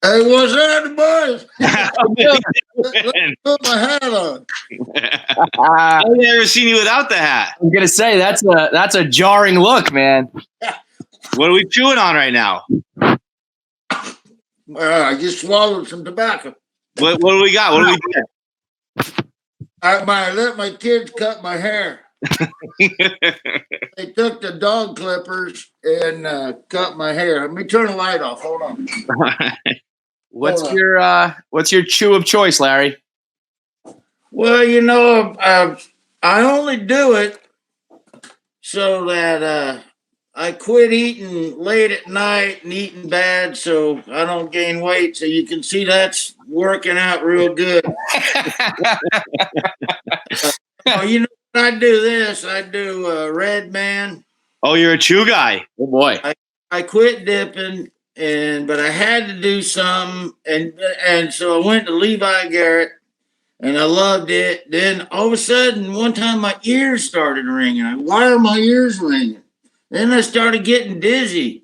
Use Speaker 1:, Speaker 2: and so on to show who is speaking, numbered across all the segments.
Speaker 1: Hey, what's that, boys? Let me put my hat on.
Speaker 2: I've never seen you without the hat.
Speaker 3: I'm gonna say that's a jarring look, man.
Speaker 2: What are we chewing on right now?
Speaker 1: I just swallowed some tobacco.
Speaker 2: What do we got? What do we get?
Speaker 1: I let my kids cut my hair. They took the dog clippers and cut my hair. Let me turn the light off. Hold on.
Speaker 3: What's your chew of choice, Larry?
Speaker 1: Well, I only do it so that I quit eating late at night and eating bad so I don't gain weight. So you can see that's working out real good. You know, I do this. I do Red Man.
Speaker 2: Oh, you're a chew guy.
Speaker 3: Oh boy.
Speaker 1: I quit dipping, but I had to do something, and so I went to Levi Garrett, and I loved it. Then all of a sudden, one time my ears started ringing. Why are my ears ringing? Then I started getting dizzy.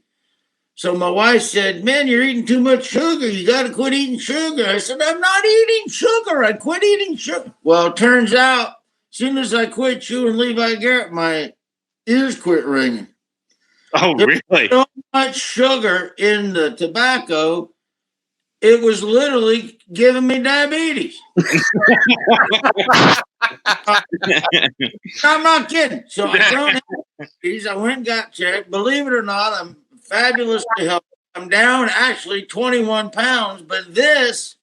Speaker 1: So my wife said, "Man, you're eating too much sugar. You got to quit eating sugar." I said, "I'm not eating sugar. I quit eating sugar." Well, it turns out, as soon as I quit chewing Levi Garrett, my ears quit ringing.
Speaker 2: Oh, really?
Speaker 1: So much sugar in the tobacco, it was literally giving me diabetes. I'm not kidding. So I don't have diabetes. I went and got checked. Believe it or not, I'm fabulously healthy. I'm down actually 21 pounds, but this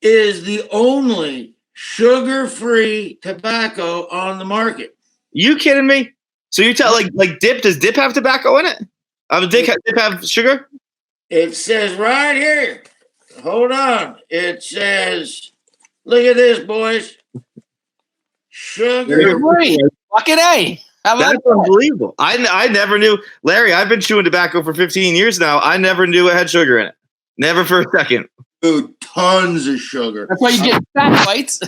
Speaker 1: is the only sugar-free tobacco on the market.
Speaker 2: You kidding me? So you tell like dip? Does dip have tobacco in it? Dip have sugar?
Speaker 1: It says right here. Hold on. It says, look at this, boys. Sugar.
Speaker 3: Fucking A.
Speaker 2: That's unbelievable. I never knew. Larry, I've been chewing tobacco for 15 years now. I never knew it had sugar in it. Never for a second.
Speaker 1: Dude, tons of sugar.
Speaker 3: That's why you get fat fights.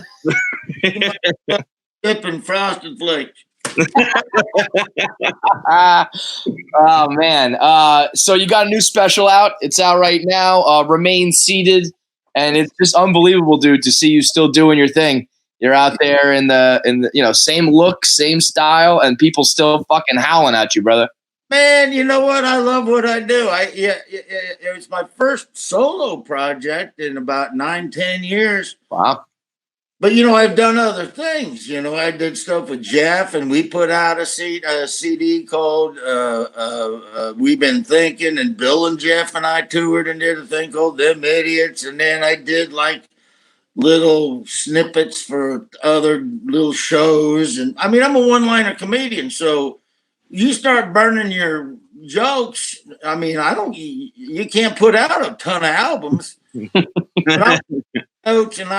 Speaker 1: Dipping Frosted Flakes.
Speaker 3: Oh man. So you got a new special out. It's out right now. Remain Seated. And it's just unbelievable, dude, to see you still doing your thing. You're out there in the same look, same style, and people still fucking howling at you, brother.
Speaker 1: Man, you know what? I love what I do. It was my first solo project in about 9-10 years.
Speaker 3: Wow.
Speaker 1: But, I've done other things. I did stuff with Jeff, and we put out a CD called We've Been Thinking, and Bill and Jeff and I toured and did a thing called Them Idiots. And then I did, little snippets for other little shows. And, I'm a one-liner comedian, so you start burning your jokes. You can't put out a ton of albums. Notes, and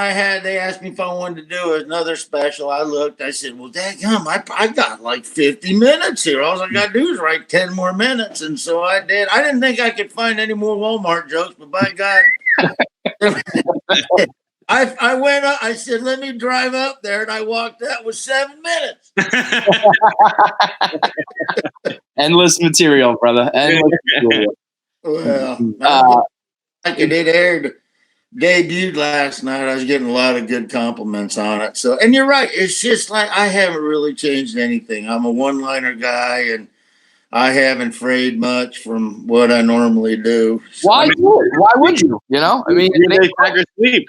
Speaker 1: they asked me if I wanted to do another special. I looked, I said, well, daggum, I got 50 minutes here. All I got to do is write 10 more minutes. And so I did. I didn't think I could find any more Walmart jokes, but by God, I went up, I said, let me drive up there. And I walked out with 7 minutes.
Speaker 3: Endless material, brother. Endless material.
Speaker 1: Well, it aired. Debuted last night. I was getting a lot of good compliments on it. So, and you're right. It's just I haven't really changed anything. I'm a one-liner guy, and I haven't frayed much from what I normally do. So,
Speaker 3: why would you?
Speaker 2: Sleep.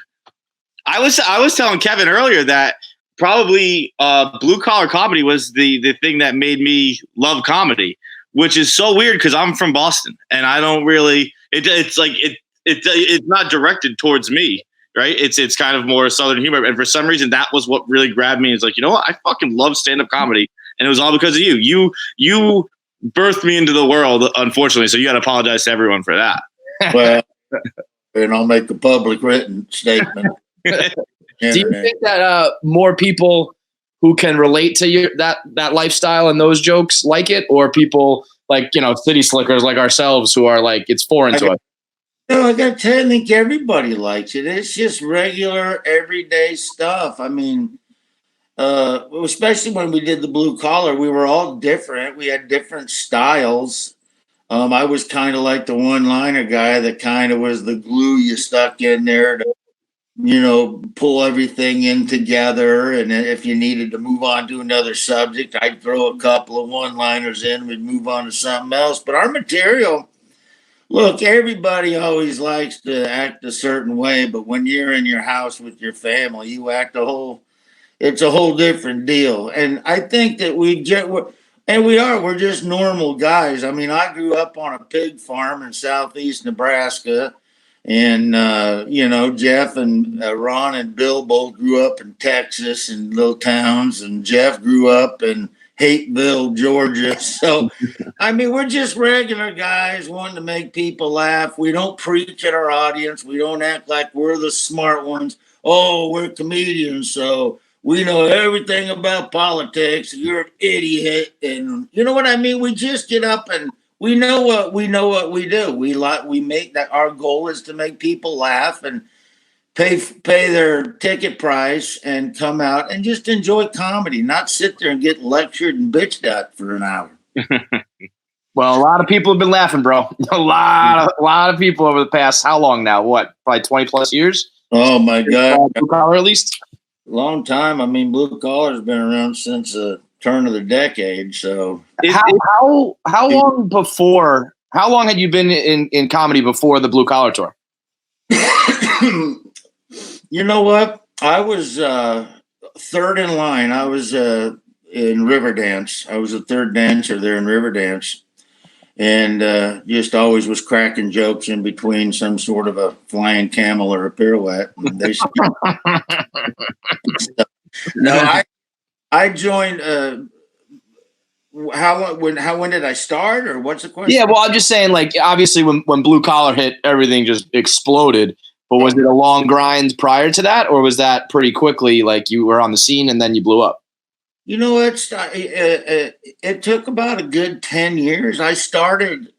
Speaker 2: I was telling Kevin earlier that probably blue collar comedy was the thing that made me love comedy, which is so weird because I'm from Boston and I don't really. It's not directed towards me, right? It's kind of more Southern humor. And for some reason, that was what really grabbed me. It's you know what? I fucking love stand-up comedy. And it was all because of you. You birthed me into the world, unfortunately. So you got to apologize to everyone for that.
Speaker 1: Well, and I'll make a public written statement.
Speaker 3: Do you think that more people who can relate to that lifestyle and those jokes like it? Or people city slickers like ourselves who are it's foreign to us?
Speaker 1: I got to tell you, I think everybody likes it. It's just regular, everyday stuff. Especially when we did the blue collar, we were all different. We had different styles. I was kind of like the one-liner guy that kind of was the glue you stuck in there to, pull everything in together. And then if you needed to move on to another subject, I'd throw a couple of one-liners in, we'd move on to something else. But our material, look, everybody always likes to act a certain way, but when you're in your house with your family, it's a whole different deal. And I think that we're just normal guys. I mean, I grew up on a pig farm in southeast Nebraska. And, Jeff and Ron and Bill both grew up in Texas in little towns. And Jeff grew up in Hateville, Georgia. So, I mean, we're just regular guys wanting to make people laugh. We don't preach at our audience. We don't act like we're the smart ones. Oh, we're comedians, so we know everything about politics. You're an idiot. And you know what I mean? We just get up and we know what we do. We make that our goal is to make people laugh and pay their ticket price and come out and just enjoy comedy, not sit there and get lectured and bitched at for an hour.
Speaker 3: Well, a lot of people have been laughing, bro. A lot of people over the past, how long now? What, probably 20 plus years?
Speaker 1: Oh my God.
Speaker 3: Blue collar, at least?
Speaker 1: Long time. I mean, blue collar's been around since the turn of the decade. So
Speaker 3: how long had you been in comedy before the blue collar tour?
Speaker 1: You know what? I was third in line. I was in Riverdance. I was the third dancer there in Riverdance. And just always was cracking jokes in between some sort of a flying camel or a pirouette. And I joined. When did I start, or what's the question?
Speaker 3: Yeah, well, I'm just saying, like, obviously when blue collar hit, everything just exploded. But was it a long grind prior to that, or was that pretty quickly, like you were on the scene and then you blew up?
Speaker 1: You know, it took about a good 10 years. I started.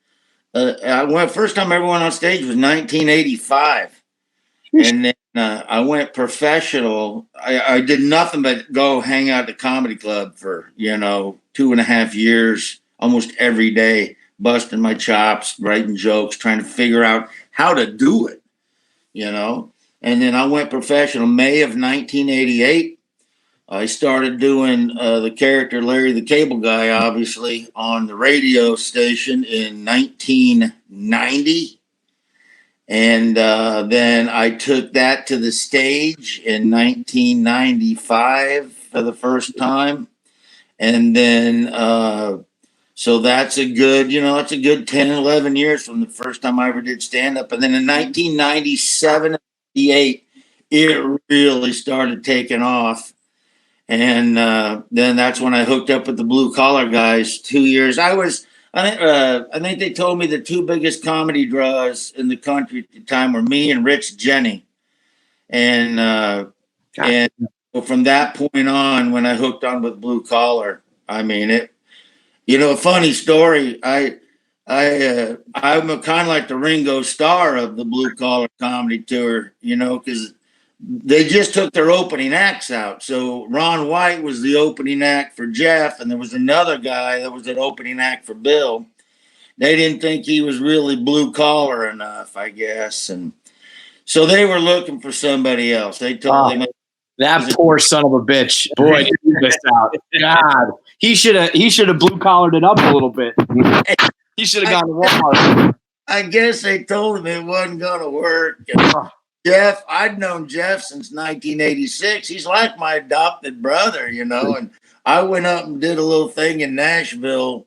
Speaker 1: First time I ever went on stage was 1985, and then I went professional. I did nothing but go hang out at the comedy club for 2.5 years, almost every day, busting my chops, writing jokes, trying to figure out how to do it. And then I went professional May of 1988. I started doing the character Larry the Cable Guy, obviously, on the radio station in 1990. And then I took that to the stage in 1995 for the first time. And then, so that's a good 10, 11 years from the first time I ever did stand-up. And then in 1997, 98, it really started taking off. And then that's when I hooked up with the blue collar guys. 2 years. I think they told me the two biggest comedy draws in the country at the time were me and Rich Jenny. And from that point on, when I hooked on with blue collar, I mean it. A funny story. I'm kind of like the Ringo Starr of the blue collar comedy tour. Because they just took their opening acts out. So Ron White was the opening act for Jeff, and there was another guy that was an opening act for Bill. They didn't think he was really blue collar enough, I guess. And so they were looking for somebody else. They told him
Speaker 3: that poor son of a bitch. Boy, he missed out. God. He should have blue collared it up a little bit. He should have gone to Walmart.
Speaker 1: I guess they told him it wasn't gonna work. Jeff, I'd known Jeff since 1986. He's like my adopted brother, and I went up and did a little thing in Nashville,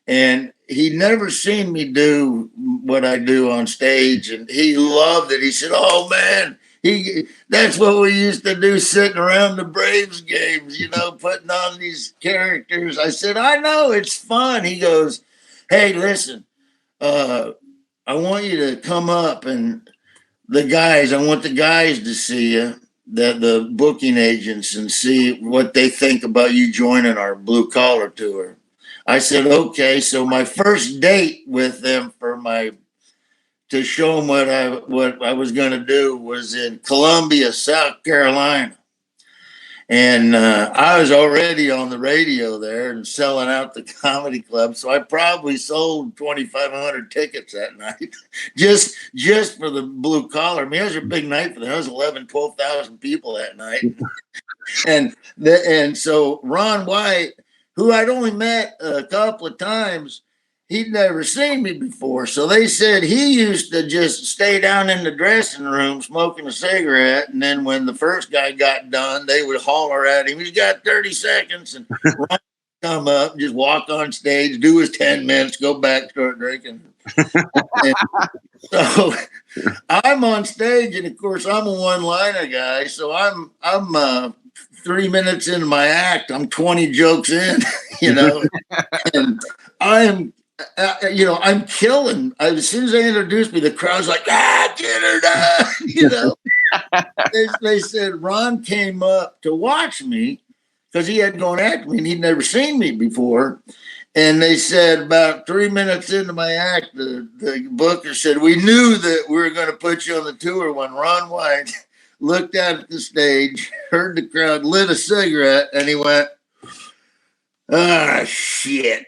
Speaker 1: and he'd never seen me do what I do on stage, and he loved it. He said, "Oh man, that's what we used to do, sitting around the Braves games, putting on these characters." I said, "I know, it's fun." He goes, "Hey, listen, I want you to come up and I want the guys to see you, the booking agents, and see what they think about you joining our blue collar tour." I said, "Okay." So my first date with them to show them what I was going to do was in Columbia, South Carolina. And I was already on the radio there and selling out the comedy club. So I probably sold 2,500 tickets that night just for the blue collar. I mean, it was a big night for them. It was 12,000 people that night. And so Ron White, who I'd only met a couple of times, he'd never seen me before. So they said he used to just stay down in the dressing room smoking a cigarette. And then when the first guy got done, they would holler at him, he's got 30 seconds. And Ron would come up, just walk on stage, do his 10 minutes, go back, start drinking. And so I'm on stage, and of course I'm a one-liner guy. So I'm 3 minutes into my act, I'm 20 jokes in, and I'm killing. As soon as they introduced me, the crowd's like, get her done, they said Ron came up to watch me because he had gone after me and he'd never seen me before. And they said about 3 minutes into my act, the booker said, we knew that we were going to put you on the tour when Ron White looked out at the stage, heard the crowd, lit a cigarette, and he went, shit.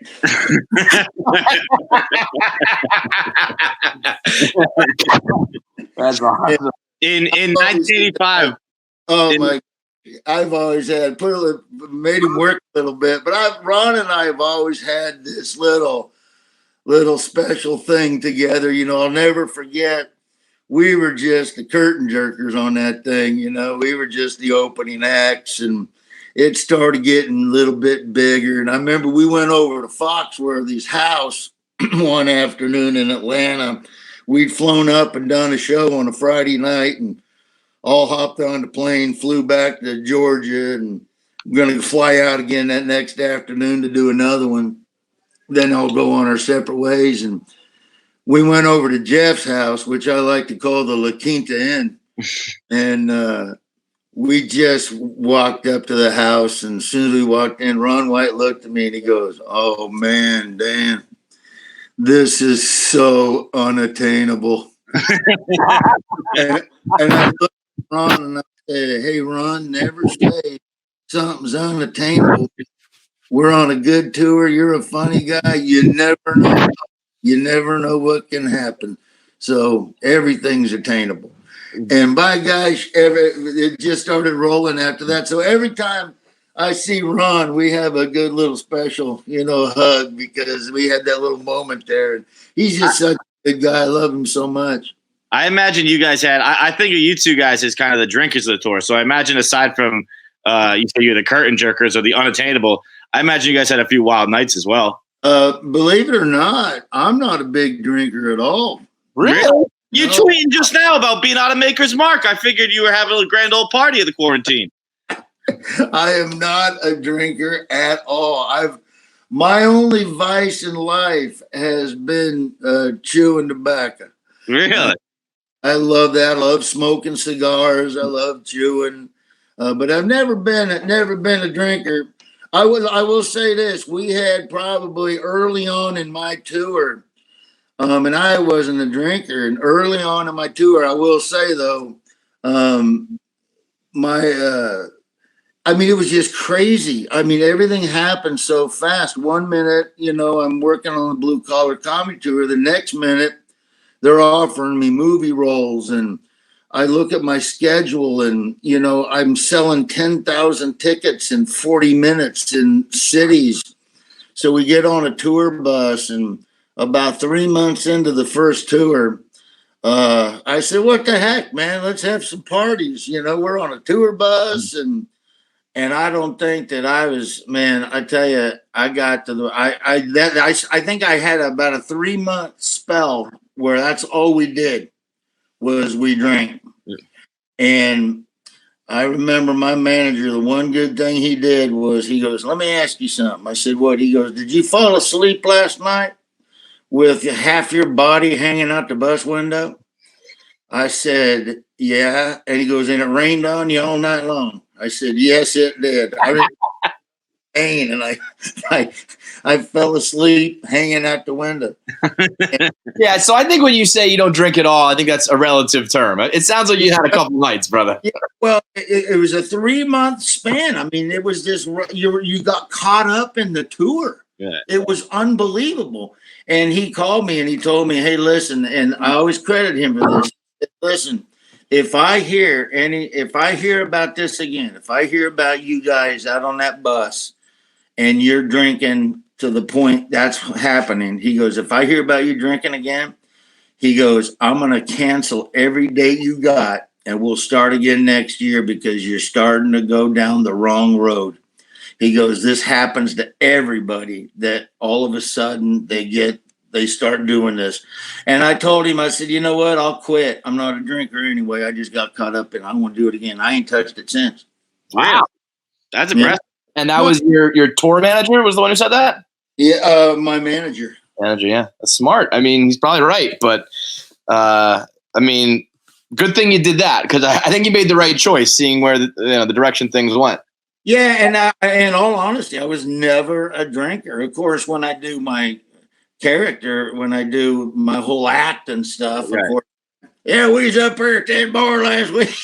Speaker 3: That's awesome.
Speaker 2: In 1985.
Speaker 1: Oh my! I've always had made him work a little bit, but Ron and I have always had this little special thing together. I'll never forget. We were just the curtain jerkers on that thing. We were just the opening acts, and it started getting a little bit bigger. And I remember we went over to Foxworthy's house one afternoon in Atlanta. We'd flown up and done a show on a Friday night and all hopped on the plane, flew back to Georgia, and I'm going to fly out again that next afternoon to do another one. Then I'll go on our separate ways. And we went over to Jeff's house, which I like to call the La Quinta Inn. And we just walked up to the house. And as soon as we walked in, Ron White looked at me and he goes, oh, man, Dan, this is so unattainable. and I looked at Ron and I said, hey, Ron, never say something's unattainable. We're on a good tour. You're a funny guy. You never know. You never know what can happen. So everything's attainable. And by gosh, it just started rolling after that. So every time I see Ron, we have a good little special, hug, because we had that little moment there. And he's just such a good guy. I love him so much.
Speaker 2: I imagine you guys had, I think of you two guys as kind of the drinkers of the tour. So I imagine aside from, you say you're the curtain jerkers or the unattainable, I imagine you guys had a few wild nights as well.
Speaker 1: Believe it or not, I'm not a big drinker at all.
Speaker 2: Really? You tweeting just now about being out of Maker's Mark. I figured you were having a grand old party at the quarantine.
Speaker 1: I am not a drinker at all. My only vice in life has been chewing tobacco.
Speaker 2: Really?
Speaker 1: I love that. I love smoking cigars. I love chewing, but I've never been a drinker. I will say this: we had probably early on in my tour, and I wasn't a drinker. And early on in my tour, I will say though, it was just crazy. I mean, everything happened so fast. 1 minute, I'm working on a blue collar comedy tour. The next minute, they're offering me movie roles, and I look at my schedule and, I'm selling 10,000 tickets in 40 minutes in cities. So we get on a tour bus, and about 3 months into the first tour, I said, what the heck, man, let's have some parties. We're on a tour bus, and I don't think that I was, man, I tell you, I got to I think I had about a 3-month spell where that's all we did was we drank. And I remember my manager, the one good thing he did was he goes, let me ask you something. I said, what? He goes, did you fall asleep last night with half your body hanging out the bus window? I said, yeah. And he goes, and it rained on you all night long. I said, yes, it did. pain, and I fell asleep hanging out the window.
Speaker 3: Yeah, so I think when you say you don't drink at all, I think that's a relative term. It sounds like you had a couple nights, brother.
Speaker 1: Yeah, well, it was a 3-month span. I mean, it was just you got caught up in the tour.
Speaker 2: Yeah.
Speaker 1: It was unbelievable. And he called me and he told me, "Hey, listen," and I always credit him for this. Listen, if I hear about this again, if I hear about you guys out on that bus and you're drinking to the point that's happening, he goes, if I hear about you drinking again, he goes, I'm going to cancel every date you got and we'll start again next year because you're starting to go down the wrong road. He goes, this happens to everybody that all of a sudden they start doing this. And I told him, I said, you know what? I'll quit. I'm not a drinker anyway. I just got caught up in it. I don't want to do it again. I ain't touched it since.
Speaker 3: Wow.
Speaker 2: That's impressive.
Speaker 3: And that was your tour manager was the one who said that?
Speaker 1: Yeah, my manager.
Speaker 3: Yeah. That's smart. I mean, he's probably right. But, I mean, good thing you did that because I think you made the right choice seeing where the direction things went.
Speaker 1: Yeah, and in all honesty, I was never a drinker. Of course, when I do my character, when I do my whole act and stuff,
Speaker 2: Right.
Speaker 1: Of course, yeah, we was up here at that bar last week.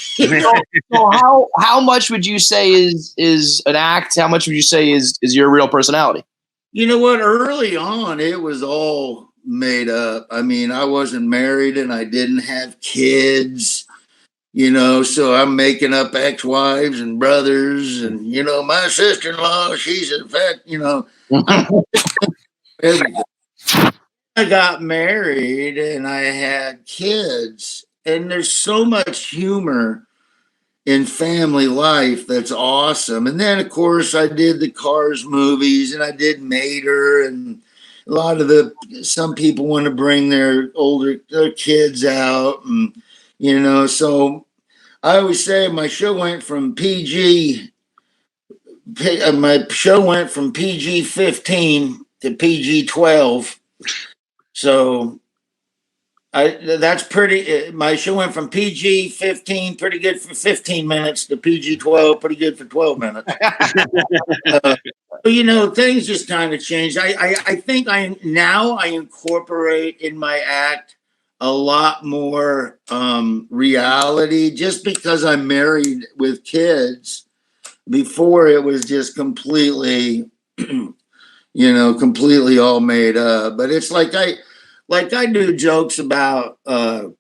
Speaker 3: So how much would you say is an act? How much would you say is your real personality?
Speaker 1: You know what? Early on, it was all made up. I mean, I wasn't married and I didn't have kids, so I'm making up ex-wives and brothers and, my sister-in-law, she's in fact, everything. I got married and I had kids, and there's so much humor in family life that's awesome. And then, of course, I did the Cars movies and I did Mater, and a lot of some people want to bring their kids out, and so I always say my show went from PG 15 to PG 12. So that's pretty. My show went from PG 15, pretty good for 15 minutes, to PG 12, pretty good for 12 minutes. But things just kind of changed. I think I incorporate in my act a lot more reality, just because I'm married with kids. Before, it was just completely, completely all made up. But it's like I do jokes about, I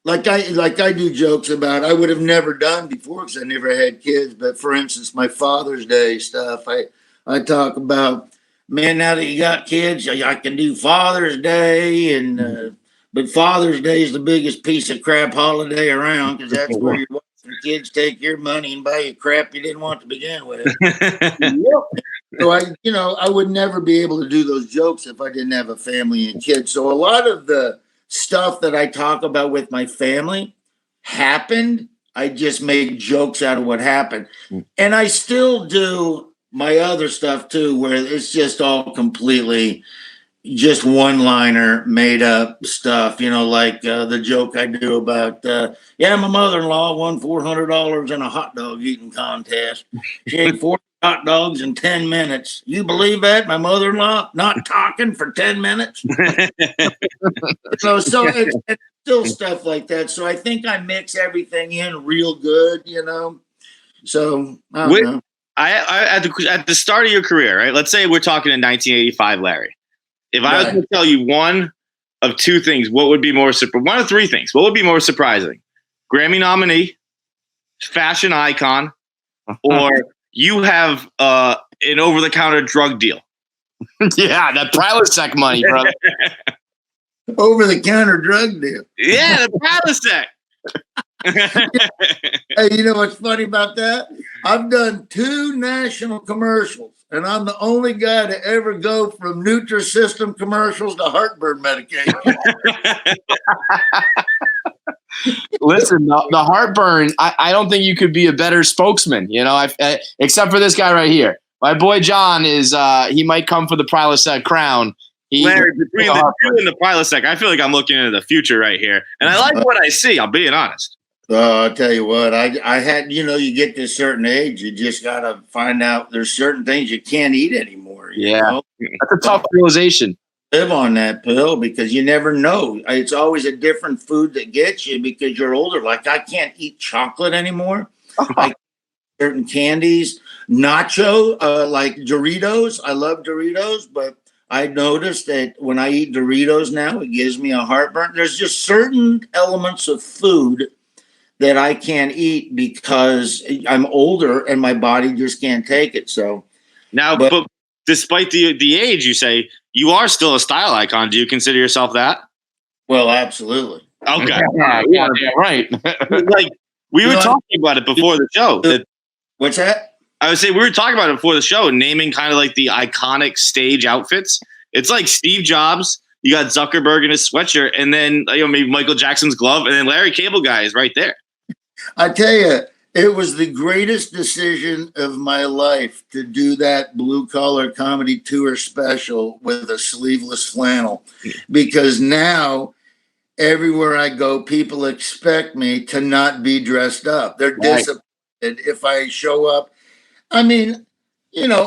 Speaker 1: do jokes about I would have never done before because I never had kids. But for instance, my Father's Day stuff, I talk about, man, now that you got kids, I can do Father's Day, and but Father's Day is the biggest piece of crap holiday around because that's where your wife and kids take your money and buy you crap you didn't want to begin with. So I would never be able to do those jokes if I didn't have a family and kids. So a lot of the stuff that I talk about with my family happened. I just make jokes out of what happened. And I still do my other stuff too, where it's just all completely just one-liner made up stuff, like the joke I do about, my mother-in-law won $400 in a hot dog eating contest. She ate 40 hot dogs in 10 minutes. You believe that? My mother-in-law not talking for 10 minutes. So it's still stuff like that. So I think I mix everything in real good, So I don't know.
Speaker 2: At the start of your career, right? Let's say we're talking in 1985, Larry. If I was going to tell you one of two things, one of three things, what would be more surprising? Grammy nominee, fashion icon, or you have an over-the-counter drug deal?
Speaker 3: Yeah, that Prilosec money, brother.
Speaker 1: Over-the-counter drug deal.
Speaker 2: Yeah, the Prilosec.
Speaker 1: Hey, you know what's funny about that? I've done 2 national commercials, and I'm the only guy to ever go from Nutrisystem commercials to heartburn medication.
Speaker 3: Listen, the heartburn, I don't think you could be a better spokesman, except for this guy right here. My boy John he might come for the Prilosec crown.
Speaker 2: Larry, between the 2 and the Prilosec, I feel like I'm looking into the future right here. And I like what I see, I'm being honest.
Speaker 1: I'll tell you what, I had, you get to a certain age, you just got to find out there's certain things you can't eat anymore. You know?
Speaker 3: That's a tough realization.
Speaker 1: Live on that pill because you never know. It's always a different food that gets you because you're older. Like I can't eat chocolate anymore. Like certain candies, like Doritos. I love Doritos, but I noticed that when I eat Doritos now, it gives me a heartburn. There's just certain elements of food that I can't eat because I'm older and my body just can't take it. So
Speaker 2: now, but despite the age, you say you are still a style icon. Do you consider yourself that?
Speaker 1: Well, absolutely.
Speaker 2: Okay.
Speaker 3: Yeah, right.
Speaker 2: Like we were talking about it before the show.
Speaker 1: What's that?
Speaker 2: I would say we were talking about it before the show, naming kind of like the iconic stage outfits. It's like Steve Jobs. You got Zuckerberg in his sweatshirt, and then maybe Michael Jackson's glove, and then Larry Cable Guy is right there.
Speaker 1: I tell you, it was the greatest decision of my life to do that Blue Collar Comedy Tour special with a sleeveless flannel, because now everywhere I go, people expect me to not be dressed up. They're disappointed if I show up. I mean,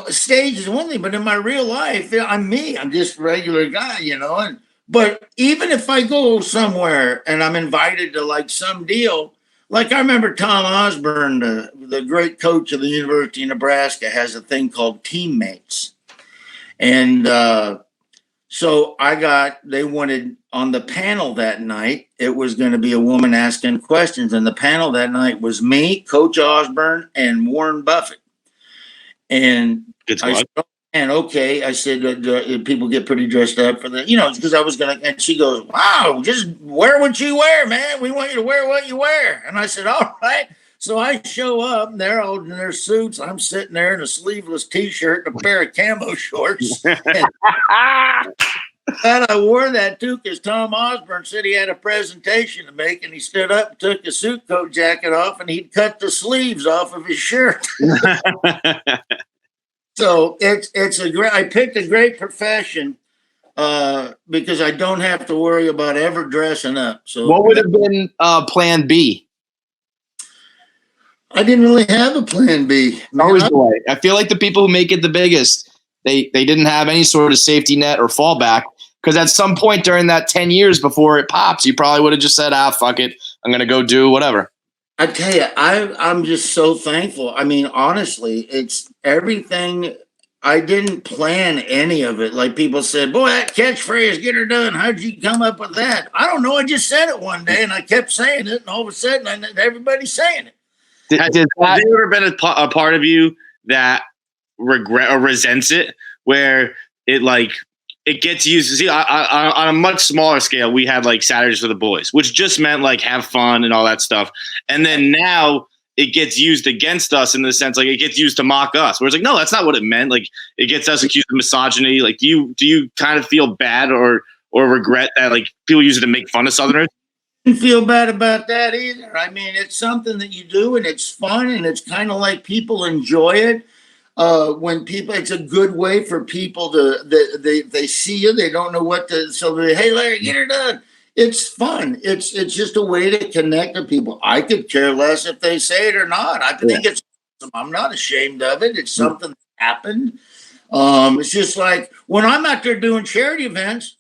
Speaker 1: stage is one thing, but in my real life, I'm me. I'm just a regular guy, but even if I go somewhere and I'm invited to like some deal, like I remember Tom Osborne, the great coach of the University of Nebraska, has a thing called teammates. And so they wanted on the panel that night, it was going to be a woman asking questions. And the panel that night was me, Coach Osborne, and Warren Buffett. And I said, okay. I said, people get pretty dressed up for that, because I was going to, and she goes, wow, just wear what you wear, man. We want you to wear what you wear. And I said, all right. So I show up, and they're all in their suits. I'm sitting there in a sleeveless T-shirt and a pair of camo shorts. And I wore that too because Tom Osborne said he had a presentation to make, and he stood up and took his suit coat jacket off, and he'd cut the sleeves off of his shirt. So I picked a great profession because I don't have to worry about ever dressing up. So
Speaker 3: what would have been plan B?
Speaker 1: I didn't really have a plan B.
Speaker 3: Always the way. I feel like the people who make it the biggest, they didn't have any sort of safety net or fallback, because at some point during that 10 years before it pops, you probably would have just said, fuck it. I'm going to go do whatever.
Speaker 1: I tell you, I'm just so thankful. I mean, honestly, it's everything. I didn't plan any of it. Like people said, boy, that catchphrase, get her done. How'd you come up with that? I don't know. I just said it one day and I kept saying it. And all of a sudden, everybody's saying it.
Speaker 2: Has there ever been a part of you that regret or resents it, where it gets used? See, on a much smaller scale, we had like Saturdays for the Boys, which just meant like have fun and all that stuff. And then now it gets used against us in the sense like it gets used to mock us. Where it's like, no, that's not what it meant. Like it gets us accused of misogyny. Like, do you kind of feel bad or regret that like people use it to make fun of Southerners?
Speaker 1: I didn't feel bad about that either. I mean, it's something that you do and it's fun and it's kind of like people enjoy it. When people, it's a good way for people they see you, they don't know what to, so they, hey Larry, get her done. It's fun. It's just a way to connect with people. I could care less if they say it or not. I think it's awesome. I'm not ashamed of it. It's something that happened. It's just like when I'm out there doing charity events,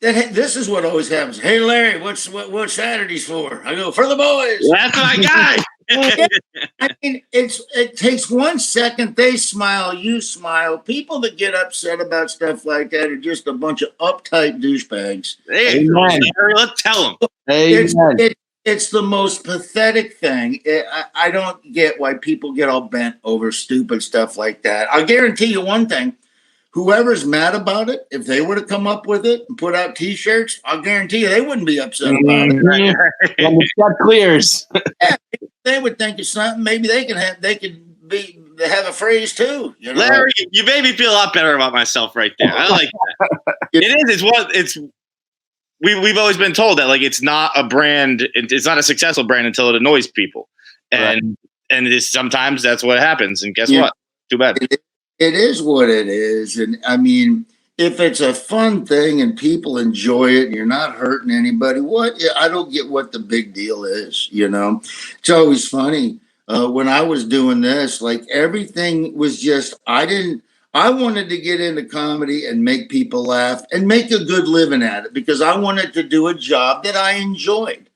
Speaker 1: this is what always happens. Hey Larry, what's Saturdays for? I go, for the boys.
Speaker 2: That's my guy.
Speaker 1: I mean, it takes 1 second. They smile, you smile. People that get upset about stuff like that are just a bunch of uptight douchebags.
Speaker 2: Hey, let's tell them.
Speaker 1: It's the most pathetic thing. I don't get why people get all bent over stupid stuff like that. I'll guarantee you one thing. Whoever's mad about it, if they were to come up with it and put out T-shirts, I'll guarantee you they wouldn't be upset about it.
Speaker 3: When the stuff clears.
Speaker 1: Yeah, they would think it's something. Maybe they could have a phrase too. You know?
Speaker 2: Larry, you made me feel a lot better about myself right there. I like that. We've always been told that like it's not a brand, it's not a successful brand until it annoys people, and sometimes that's what happens. And guess what? Too bad.
Speaker 1: It is what it is, and I mean, if it's a fun thing and people enjoy it and you're not hurting anybody, I don't get what the big deal is, It's always funny. When I was doing this, like everything was just, I wanted to get into comedy and make people laugh and make a good living at it because I wanted to do a job that I enjoyed.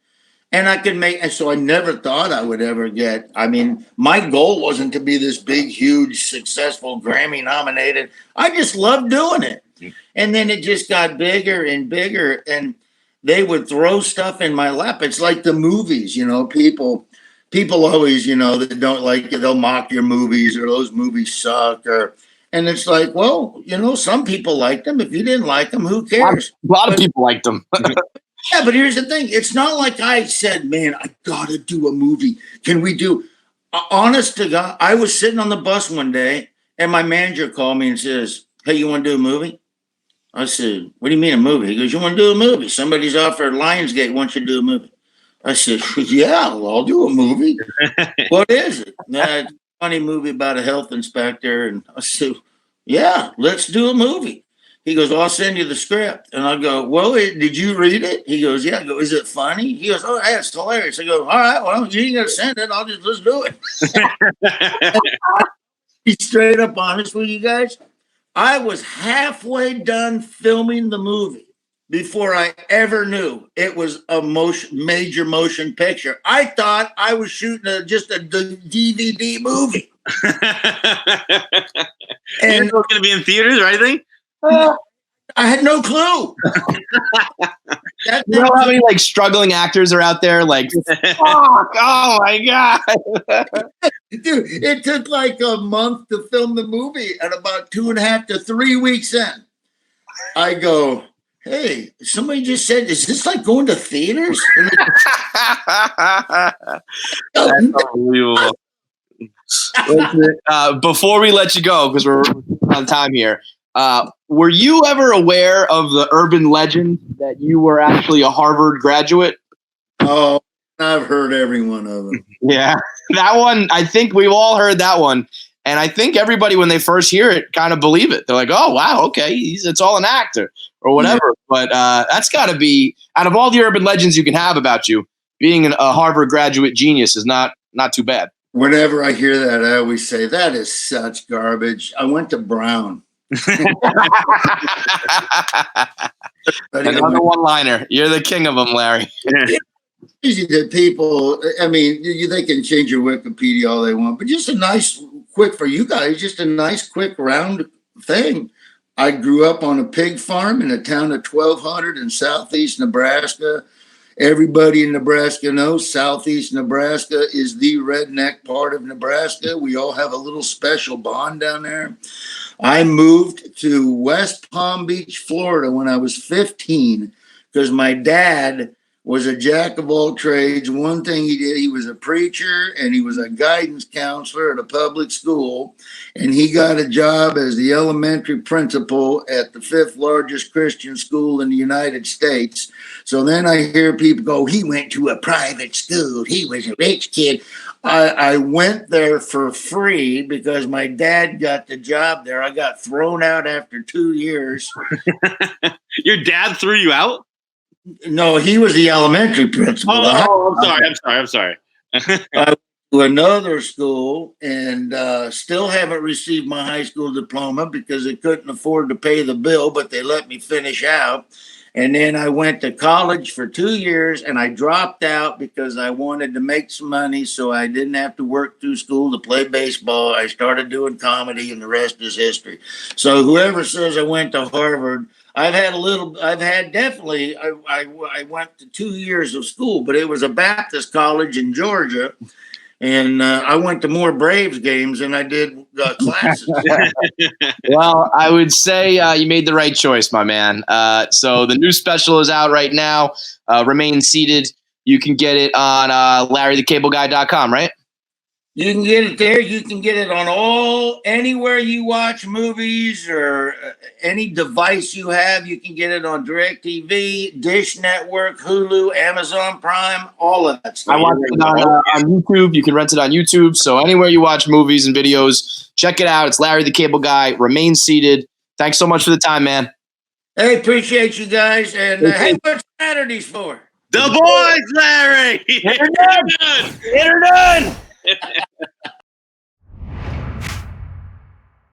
Speaker 1: And I could make, and so I never thought I would ever get. I mean, my goal wasn't to be this big, huge, successful Grammy nominated. I just loved doing it. And then it just got bigger and bigger. And they would throw stuff in my lap. It's like the movies, people always, that don't like you, they'll mock your movies or those movies suck and it's like, well, some people like them. If you didn't like them, who cares?
Speaker 3: A lot of people liked them.
Speaker 1: Yeah, but here's the thing. It's not like I said, man, I got to do a movie. Can we do? Honest to God, I was sitting on the bus one day and my manager called me and says, hey, you want to do a movie? I said, what do you mean a movie? He goes, you want to do a movie? Somebody's offered Lionsgate wants you to do a movie. I said, yeah, well, I'll do a movie. What is it? It's a funny movie about a health inspector. And I said, yeah, let's do a movie. He goes, well, I'll send you the script. And I go, well, did you read it? He goes, yeah. I go, is it funny? He goes, oh, yeah, it's hilarious. I go, all right, well, you ain't got to send it. Let's do it. Be straight up honest with you guys. I was halfway done filming the movie before I ever knew it was a major motion picture. I thought I was shooting just a DVD movie.
Speaker 2: And it's going to be in theaters or anything?
Speaker 1: I had no clue.
Speaker 3: You know how many struggling actors are out there? Fuck, oh my God.
Speaker 1: Dude, it took like a month to film the movie, and about 2.5 to 3 weeks in, I go, hey, somebody just said, is this like going to theaters?
Speaker 3: That's unbelievable. Before we let you go, because we're on time here, were you ever aware of the urban legend that you were actually a Harvard graduate?
Speaker 1: Oh, I've heard every one of them.
Speaker 3: Yeah, that one, I think we've all heard that one. And I think everybody, when they first hear it, kind of believe it. They're like, oh, wow, okay, it's all an actor or whatever. Yeah. But that's got to be, out of all the urban legends you can have about you, being a Harvard graduate genius is not too bad.
Speaker 1: Whenever I hear that, I always say, that is such garbage. I went to Brown.
Speaker 3: Another one-liner. You're the king of them, Larry.
Speaker 1: Easy that people, I mean, they can change your Wikipedia all they want, but just a nice, quick, for you guys, just a nice, quick, round thing. I grew up on a pig farm in a town of 1,200 in southeast Nebraska. Everybody in Nebraska knows southeast Nebraska is the redneck part of Nebraska. We all have a little special bond down there. I moved to West Palm Beach, Florida when I was 15 because my dad was a jack of all trades. One thing he did, he was a preacher and he was a guidance counselor at a public school. And he got a job as the elementary principal at the 5th largest Christian school in the United States. So then I hear people go, he went to a private school. He was a rich kid. I went there for free because my dad got the job there. I got thrown out after 2 years.
Speaker 2: Your dad threw you out?
Speaker 1: No, he was the elementary principal.
Speaker 2: Oh, I'm sorry.
Speaker 1: I went to another school and still haven't received my high school diploma because they couldn't afford to pay the bill, but they let me finish out. And then I went to college for 2 years and I dropped out because I wanted to make some money so I didn't have to work through school to play baseball. I started doing comedy and the rest is history. So whoever says I went to Harvard, I went to 2 years of school, but it was a Baptist college in Georgia. And I went to more Braves games than I did classes.
Speaker 3: Well, I would say you made the right choice, my man. So the new special is out right now. Remain Seated. You can get it on LarryTheCableGuy.com, right?
Speaker 1: You can get it there. You can get it on anywhere you watch movies or any device you have. You can get it on DirecTV, Dish Network, Hulu, Amazon Prime, all of that stuff.
Speaker 3: I watch it on YouTube. You can rent it on YouTube. So anywhere you watch movies and videos, check it out. It's Larry the Cable Guy. Remain Seated. Thanks so much for the time, man.
Speaker 1: Hey, appreciate you guys. And hey, what's Saturdays for?
Speaker 2: The boys, Larry.
Speaker 3: Hit her done. Hit her done.